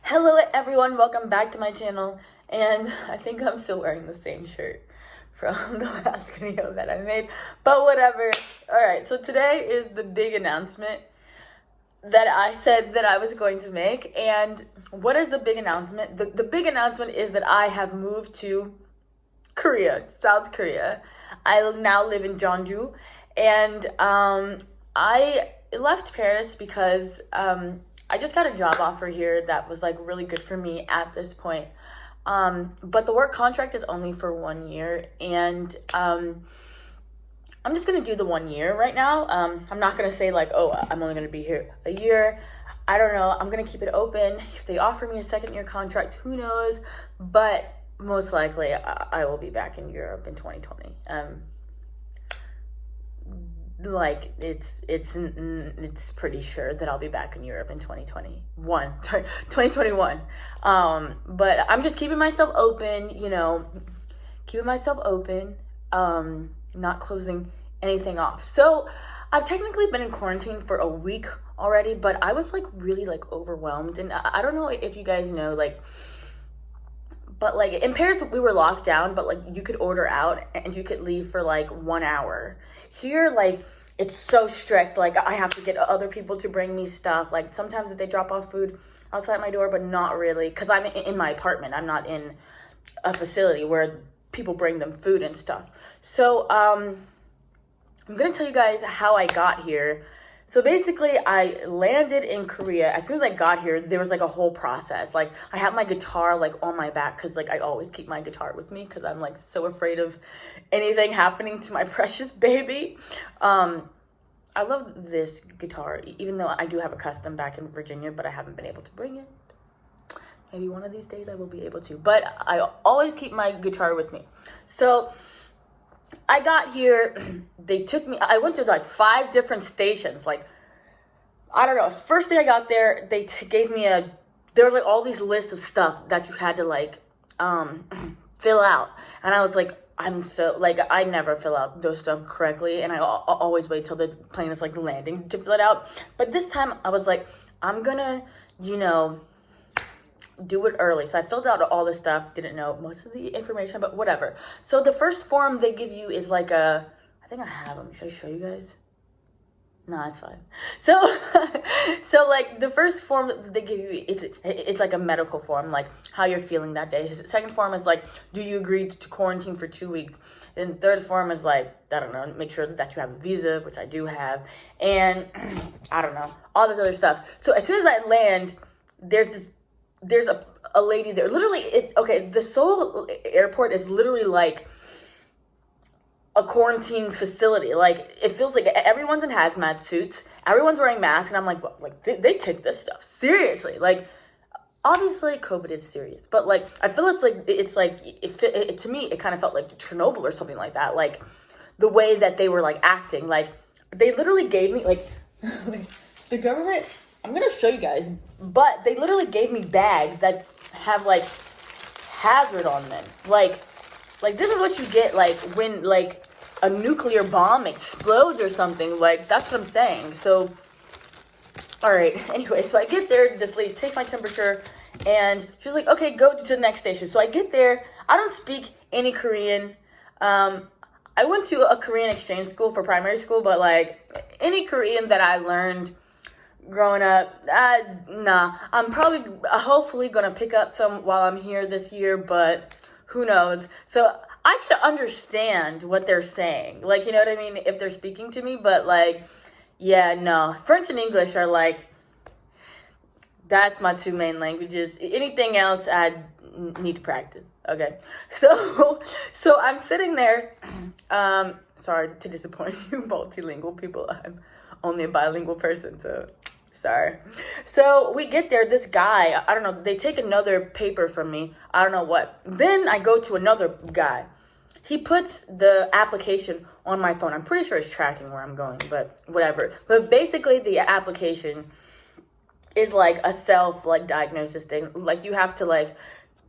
Hello everyone, welcome back to my channel, and I think I'm still wearing the same shirt from the last video that I made, but whatever. Alright, so today is the big announcement that I said that I was going to make, and what is the big announcement? The big announcement is that I have moved to Korea, South Korea. I now live in Jeonju, and I left Paris because I just got a job offer here that was like really good for me at this point. But the work contract is only for 1 year, and I'm just gonna do the 1 year right now. I'm not gonna say like, oh, I'm only gonna be here a year. I don't know. I'm gonna keep it open. If they offer me a 2nd year contract, who knows? But most likely I will be back in Europe in 2020. Like it's pretty sure that I'll be back in Europe in 2021. But I'm just keeping myself open, not closing anything off. So I've technically been in quarantine for a week already, but I was like really like overwhelmed, and I don't know if you guys know, but like in Paris we were locked down, but like you could order out and you could leave for like 1 hour. Here, like, it's so strict. Like, I have to get other people to bring me stuff. Like, sometimes they drop off food outside my door, but not really, because I'm in my apartment. I'm not in a facility where people bring them food and stuff. So I'm gonna tell you guys how I got here. So basically, I landed in Korea. As soon as I got here, there was like a whole process. Like, I have my guitar like on my back because like I always keep my guitar with me because I'm like so afraid of anything happening to my precious baby. I love this guitar, even though I do have a custom back in Virginia, but I haven't been able to bring it. Maybe one of these days I will be able to, but I always keep my guitar with me. So I got here, they took me, I went to like 5 different stations. Like, I don't know, first day I got there, they gave me there were like all these lists of stuff that you had to like, fill out. And I was like, I never fill out those stuff correctly. And I always wait till the plane is like landing to fill it out. But this time I was like, I'm gonna, do it early. So I filled out all this stuff, didn't know most of the information, but whatever. So the first form they give you is like I think I have them. Should I show you guys? No, it's fine. So, so like the first form they give you, it's like a medical form, like how you're feeling that day. The second form is like, do you agree to quarantine for 2 weeks? And third form is like, I don't know, make sure that you have a visa, which I do have, and I don't know, all this other stuff. So as soon as I land, there's a lady there. Literally, the Seoul airport is literally like a quarantine facility. Like, it feels like everyone's in hazmat suits, everyone's wearing masks, and I'm like, what? Like they take this stuff seriously. Like, obviously COVID is serious, but like I feel to me it kind of felt like Chernobyl or something like that. Like the way that they were like acting, like they literally gave me like the government, I'm gonna show you guys, but they literally gave me bags that have like hazard on them. Like this is what you get like when like a nuclear bomb explodes or something. Like, that's what I'm saying. So, all right. Anyway, so I get there. This lady takes my temperature, and she's like, "Okay, go to the next station." So I get there. I don't speak any Korean. I went to a Korean exchange school for primary school, but like any Korean that I learned growing up, nah. I'm hopefully gonna pick up some while I'm here this year, but who knows? So I can understand what they're saying, like, you know what I mean, if they're speaking to me, but like, yeah, no, French and English are like, that's my 2 main languages. Anything else I need to practice. Okay, so I'm sitting there. Sorry to disappoint you multilingual people. I'm only a bilingual person, so sorry. So we get there, this guy, I don't know, they take another paper from me, I don't know what. Then I go to another guy. He puts the application on my phone. I'm pretty sure it's tracking where I'm going, but whatever. But basically the application is like a self like diagnosis thing. Like, you have to like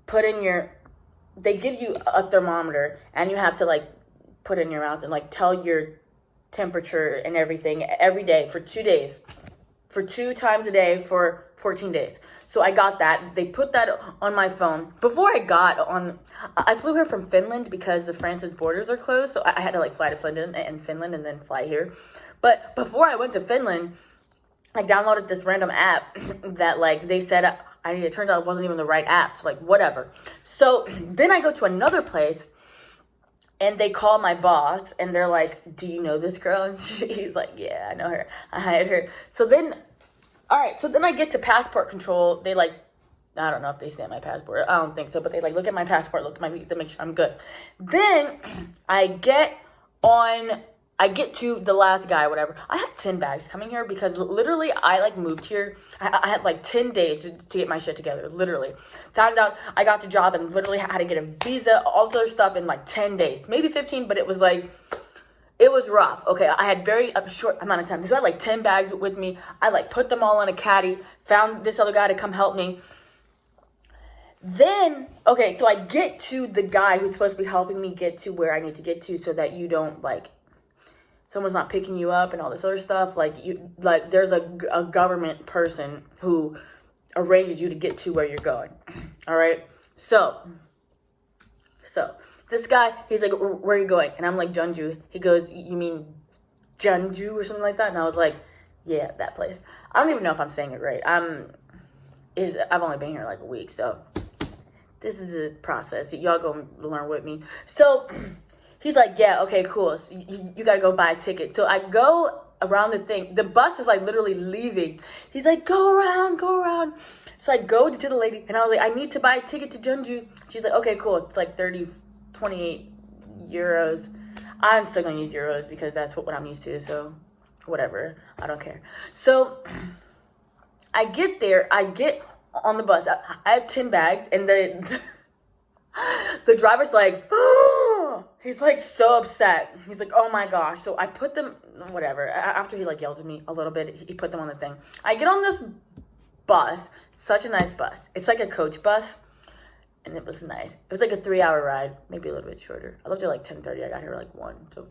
put in they give you a thermometer, and you have to like put in your mouth and like tell your temperature and everything every day for 2 days. For 2 times a day for 14 days. So I got that. They put that on my phone. Before I flew here from Finland because the France's borders are closed. So I had to like fly to Finland and then fly here. But before I went to Finland, I downloaded this random app that like they said it turns out it wasn't even the right app. So like whatever. So then I go to another place and they call my boss and they're like, do you know this girl? And he's like, yeah, I know her. I hired her. So then I get to passport control. They like, I don't know if they stamp my passport. I don't think so. But they like look at my passport, look at my visa, make sure I'm good. Then I get to the last guy, whatever. I had 10 bags coming here because literally I like moved here. I had like 10 days to get my shit together, literally. Found out I got the job and literally had to get a visa, all this other stuff in like 10 days. Maybe 15, but it was rough. Okay, I had very short amount of time. So I had like 10 bags with me. I like put them all in a caddy, found this other guy to come help me. Then, okay, so I get to the guy who's supposed to be helping me get to where I need to get to so that you don't like, someone's not picking you up and all this other stuff. Like there's a government person who arranges you to get to where you're going. All right. So this guy, he's like, where are you going? And I'm like, Jeonju. He goes, you mean Jeonju or something like that? And I was like, yeah, that place. I don't even know if I'm saying it right. I've only been here like a week, so this is a process. Y'all go learn with me. So he's like, yeah, okay, cool. So you got to go buy a ticket. So I go around the thing. The bus is like literally leaving. He's like, go around. So I go to the lady and I was like, I need to buy a ticket to Jeonju. She's like, okay, cool. It's like 28 euros. I'm still going to use euros because that's what I'm used to. So whatever. I don't care. So I get there. I get on the bus. I have 10 bags and the driver's like, oh, he's like so upset. He's like, oh my gosh. So I put them, whatever. After he like yelled at me a little bit, he put them on the thing. I get on this bus, such a nice bus. It's like a coach bus. And it was nice. It was like a 3-hour ride, maybe a little bit shorter. I left at like 10:30. I got here like 1. So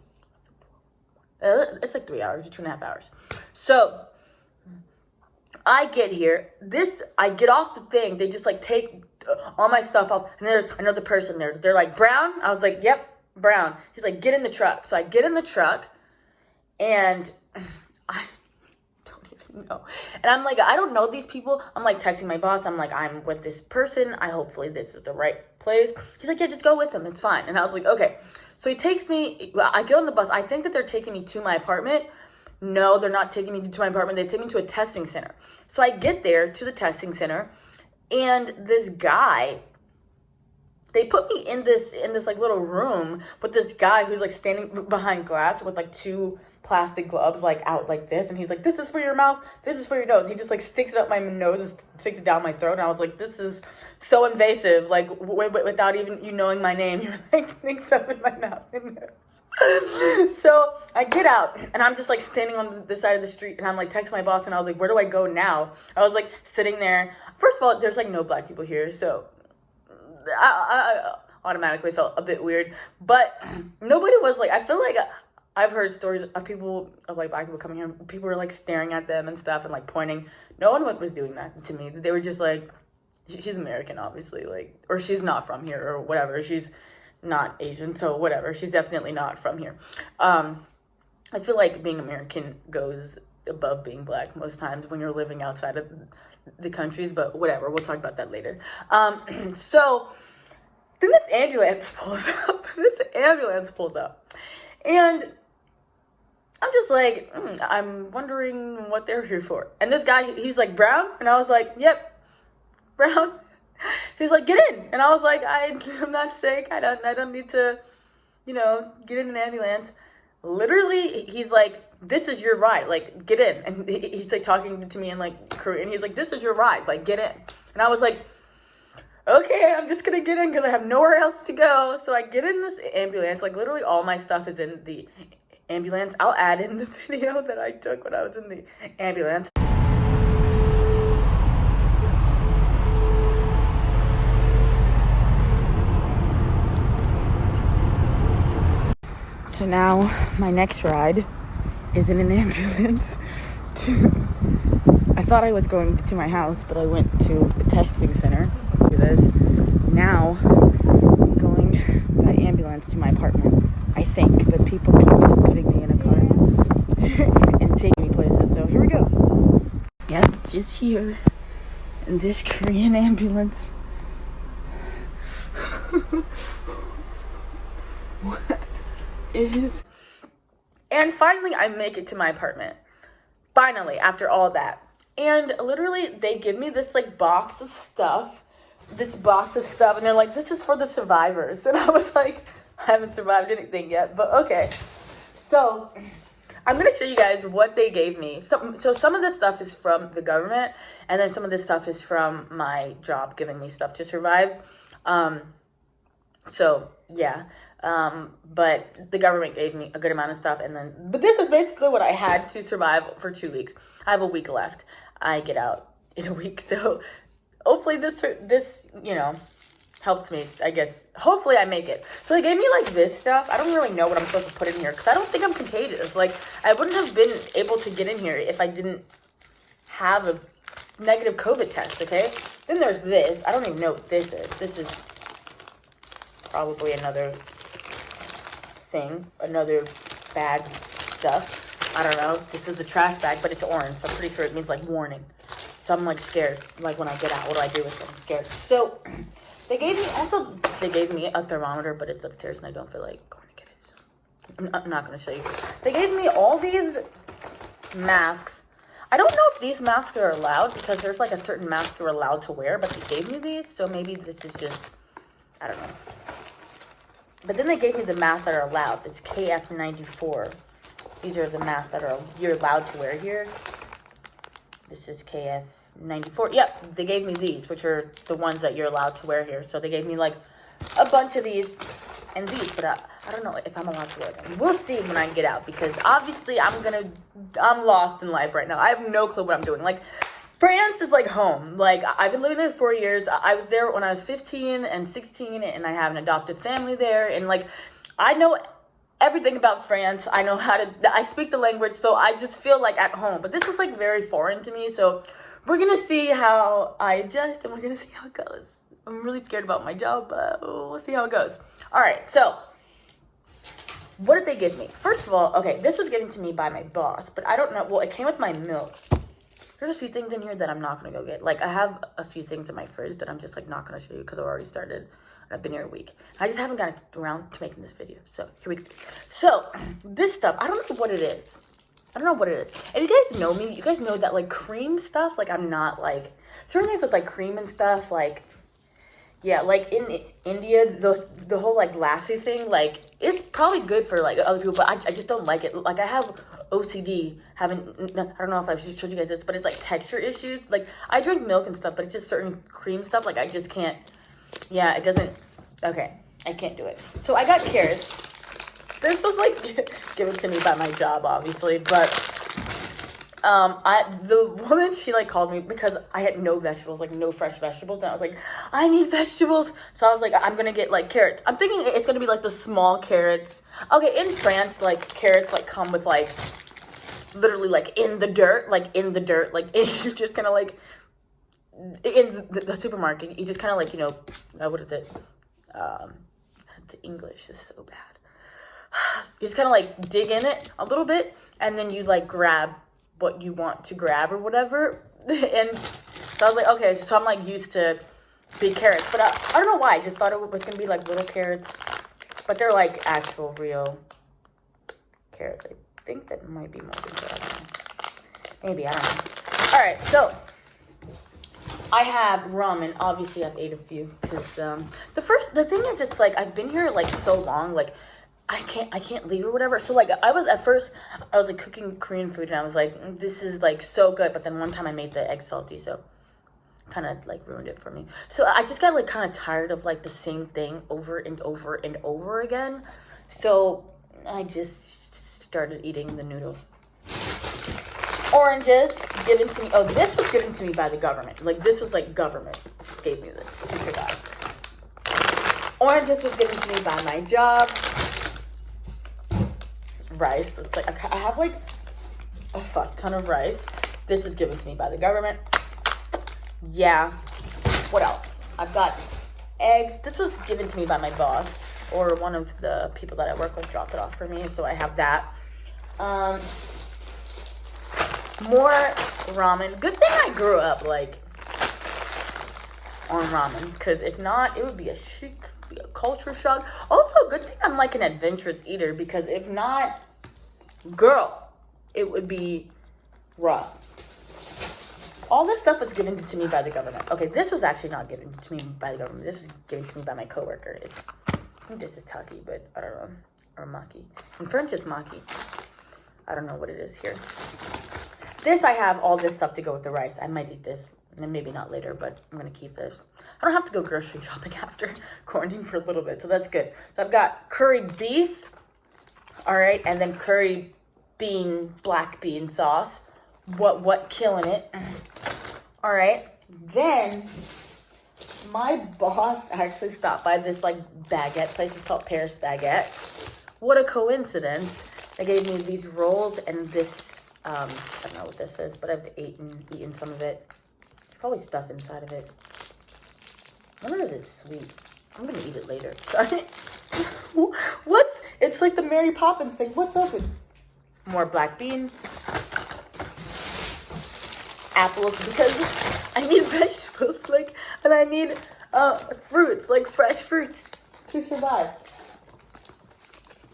it's like 3 hours, 2.5 hours. So I get here. I get off the thing. They just like take all my stuff off. And there's another person there. They're like, Brown? I was like, yep, Brown. He's like, get in the truck. So I get in the truck. And I don't even know. And I'm like, I don't know these people. I'm like texting my boss. I'm like, I'm with this person. Hopefully this is the right place. He's like, yeah, just go with them. It's fine. And I was like, okay. So he takes me. I get on the bus. I think that they're taking me to my apartment. No, they're not taking me to my apartment. They take me to a testing center. So I get there to the testing center. And this guy, they put me in this like little room with this guy who's like standing behind glass with like 2 plastic gloves like out like this. And he's like, this is for your mouth, this is for your nose. He just like sticks it up my nose and sticks it down my throat. And I was like, this is so invasive. Like without even you knowing my name, you're like putting stuff in my mouth and nose. So I get out and I'm just like standing on the side of the street and I'm like texting my boss and I was like, where do I go now? I was like sitting there. First of all, there's like no black people here, so I automatically felt a bit weird. But nobody was like, I feel like I've heard stories of people, of like black people coming here. People were like staring at them and stuff and like pointing. No one was doing that to me. They were just like, she's American, obviously, like, or she's not from here or whatever. She's not Asian, so whatever. She's definitely not from here. I feel like being American goes above being black most times when you're living outside of the countries, but whatever. We'll talk about that later. So then this ambulance pulls up. And I'm just like, I'm wondering what they're here for. And this guy, he's like, Brown? And I was like, yep, Brown. He's like, get in. And I was like, I'm not sick. I don't need to, get in an ambulance. Literally, he's like, this is your ride. Like, get in. And he's like talking to me in like Korean. He's like, this is your ride. Like, get in. And I was like, okay, I'm just going to get in because I have nowhere else to go. So I get in this ambulance. Like, literally all my stuff is in the ambulance. I'll add in the video that I took when I was in the ambulance. So now my next ride is in an ambulance to, I thought I was going to my house, but I went to the testing center. Look at this. Now I'm going by ambulance to my apartment, I think, but people keep just putting me in a car and taking me places. So here we go. Yep, just here in this Korean ambulance. What is... And finally, I make it to my apartment. Finally, after all that. And literally, they give me this, like, box of stuff. And they're like, this is for the survivors. And I was like, I haven't survived anything yet, but okay. So, I'm going to show you guys what they gave me. So some of this stuff is from the government, and then some of this stuff is from my job giving me stuff to survive. So, yeah. But the government gave me a good amount of stuff, but this is basically what I had to survive for 2 weeks. I have a week left. I get out in a week, so hopefully this, you know, helps me, I guess. Hopefully I make it. So they gave me, like, this stuff. I don't really know what I'm supposed to put in here, because I don't think I'm contagious. Like, I wouldn't have been able to get in here if I didn't have a negative COVID test, okay? Then there's this. I don't even know what this is. This is probably another thing, another bag stuff. I don't know. This is a trash bag, but it's orange, so I'm pretty sure it means, like, warning. So I'm, like, scared. Like, when I get out, what do I do with it? I'm scared. So they gave me a thermometer, but it's upstairs, and I don't feel like going to get it. I'm not going to show you. They gave me all these masks. I don't know if these masks are allowed, because there's, like, a certain mask you're allowed to wear, but they gave me these, so maybe this is just, I don't know. But then they gave me the masks that are allowed. It's KF94. These are the masks that you're allowed to wear here. This is KF94. Yep, they gave me these, which are the ones that you're allowed to wear here. So they gave me, like, a bunch of these and these, but I don't know if I'm allowed to wear them. We'll see when I get out, because obviously I'm lost in life right now. I have no clue what I'm doing. Like, France is like home. Like, I've been living there 4 years. I was there when I was 15 and 16, and I have an adopted family there. And, like, I know everything about France. I speak the language, so I just feel like at home. But this is, like, very foreign to me, so we're going to see how I adjust, and we're going to see how it goes. I'm really scared about my job, but we'll see how it goes. All right, so what did they give me? First of all, okay, this was given to me by my boss, but I don't know. Well, it came with my milk. There's a few things in here that I'm not going to go get. Like, I have a few things in my fridge that I'm just, like, not going to show you because I've already started. And I've been here a week. I just haven't gotten around to making this video. So, here we go. So, this stuff, I don't know what it is. I don't know what it is. And you guys know me. You guys know that, like, cream stuff, like, I'm not, like, certain things with, like, cream and stuff, like, yeah, like, in India, the whole, like, lassi thing, like, it's probably good for, like, other people, but I just don't like it. Like, I have OCD, I don't know if I've showed you guys this, but it's, like, texture issues. Like, I drink milk and stuff, but it's just certain cream stuff, like, I just can't, yeah, it doesn't, okay, I can't do it. So, I got carrots. They're supposed to, like, give it to me by my job, obviously, but the woman, she, like, called me because I had no vegetables, like, no fresh vegetables, and I was like, I need vegetables, so I was like, I'm gonna get, like, carrots. I'm thinking it's gonna be, like, the small carrots. Okay, in France, like, carrots, like, come with, like, literally, like, in the dirt, like, you just kind of, like, in the supermarket, you just kind of, like, you know, what is it, the English is so bad. You just kind of, like, dig in it a little bit, and then you, like, grab what you want to grab or whatever. And so I was like, okay, so I'm, like, used to big carrots. But I don't know why. I just thought it was going to be, like, little carrots. But they're, like, actual, real carrots. I think that might be more than that. I don't know. Maybe, I don't know. All right, so I have ramen. Obviously, I've ate a few. Because the thing is, it's, like, I've been here, like, so long, like, I can't leave or whatever. So, like, I was like cooking Korean food, and I was like, this is, like, so good. But then one time I made the egg salty, so kind of, like, ruined it for me. So I just got, like, kind of tired of, like, the same thing over and over and over again. So I just started eating the noodles. Oranges given to me. Oh, this was given to me by the government. Like, this was, like, government gave me this to survive. Oranges was given to me by my job. Rice. It's like, I have, like, a fuck ton of rice. This is given to me by the government. Yeah. What else? I've got eggs. This was given to me by my boss, or one of the people that I work with dropped it off for me, so I have that. More ramen. Good thing I grew up like on ramen, because if not, it would be a culture shock. Also, good thing I'm like an adventurous eater, because if not, girl, it would be rough. All this stuff was given to me by the government. Okay, this was actually not given to me by the government. This was given to me by my coworker. I think this is Taki, but I don't know. Or Maki. In French, it's Maki. I don't know what it is here. This, I have all this stuff to go with the rice. I might eat this, and maybe not later, but I'm going to keep this. I don't have to go grocery shopping after quarantine for a little bit, so that's good. So I've got curry beef, all right, and then curry black bean sauce. What killing it. All right, then my boss actually stopped by this like baguette place. It's called Paris Baguette. What a coincidence. They gave me these rolls and this, I don't know what this is, but I've eaten some of it. There's probably stuff inside of it. I wonder if it's sweet. I'm gonna eat it later. Sorry. It's like the Mary Poppins thing. What's open? More black beans. Apples, because I need vegetables, and I need fruits, like fresh fruits, to survive.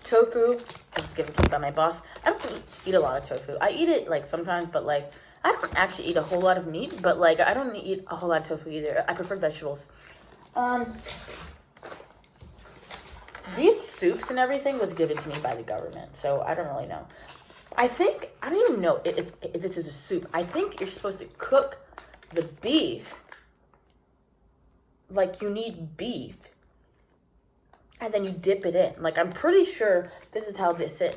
Tofu, this is given to me by my boss. I don't eat a lot of tofu. I eat it sometimes, but I don't actually eat a whole lot of meat, but I don't eat a whole lot of tofu either. I prefer vegetables. These soups and everything was given to me by the government, so I don't really know. I don't even know if this is a soup. I think you're supposed to cook the beef. You need beef. And then you dip it in. I'm pretty sure this is how this is.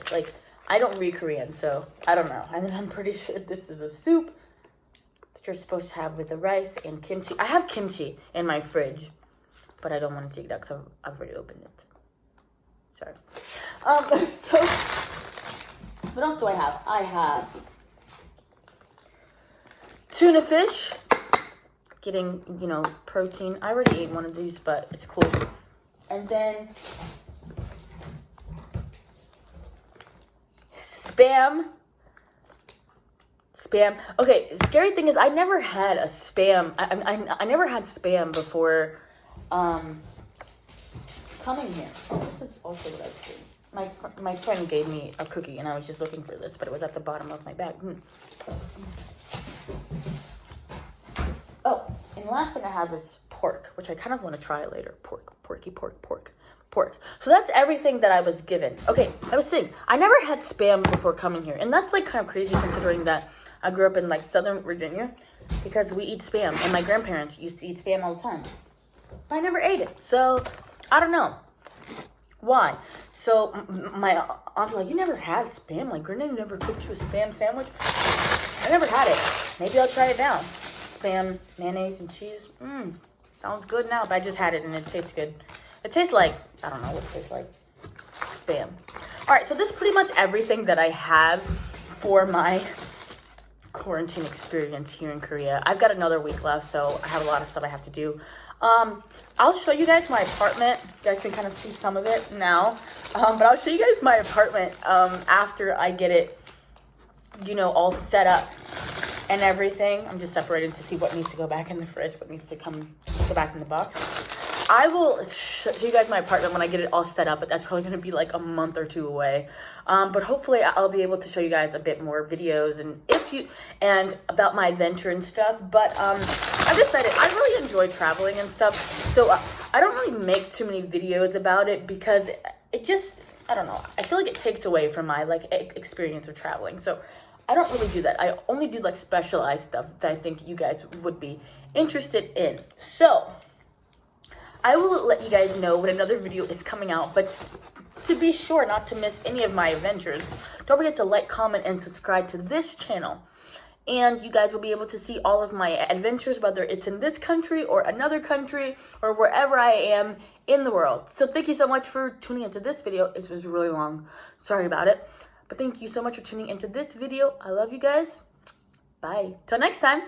I don't read Korean, so I don't know. And then I'm pretty sure this is a soup that you're supposed to have with the rice and kimchi. I have kimchi in my fridge, but I don't want to take it out because I've already opened it. Sorry. So... what else do I have? I have tuna fish. Getting, protein. I already ate one of these, but it's cool. And then Spam. Okay, the scary thing is I never had a Spam. I never had Spam before coming here. Oh, this is also what I've seen. My friend gave me a cookie, and I was just looking for this, but it was at the bottom of my bag. Oh, and the last thing I have is pork, which I kind of want to try later. Pork. So that's everything that I was given. Okay, I was saying, I never had Spam before coming here, and that's kind of crazy considering that I grew up in Southern Virginia, because we eat Spam, and my grandparents used to eat Spam all the time. But I never ate it, so I don't know. Why? So my aunt's like, you never had Spam? Granny never cooked you a Spam sandwich? I never had it. Maybe I'll try it now. Spam, mayonnaise, and cheese. Sounds good now, but I just had it and it tastes good. It tastes I don't know what it tastes like. Spam. All right, so this is pretty much everything that I have for my quarantine experience here in Korea. I've got another week left, so I have a lot of stuff I have to do. I'll show you guys my apartment. You guys can kind of see some of it now. But I'll show you guys my apartment after I get it, all set up and everything. I'm just separating to see what needs to go back in the fridge, what needs to go back in the box. I will show you guys my apartment when I get it all set up, but that's probably going to be a month or two away. But hopefully I'll be able to show you guys a bit more videos and about my adventure and stuff. But I've decided I really enjoy traveling and stuff, so I don't really make too many videos about it because it just, I don't know, I feel like it takes away from my experience of traveling. So I don't really do that. I only do specialized stuff that I think you guys would be interested in. So I will let you guys know when another video is coming out, but to be sure not to miss any of my adventures, don't forget to like, comment, and subscribe to this channel. And you guys will be able to see all of my adventures, whether it's in this country or another country or wherever I am in the world. So thank you so much for tuning into this video. It was really long. Sorry about it. But thank you so much for tuning into this video. I love you guys. Bye. Till next time.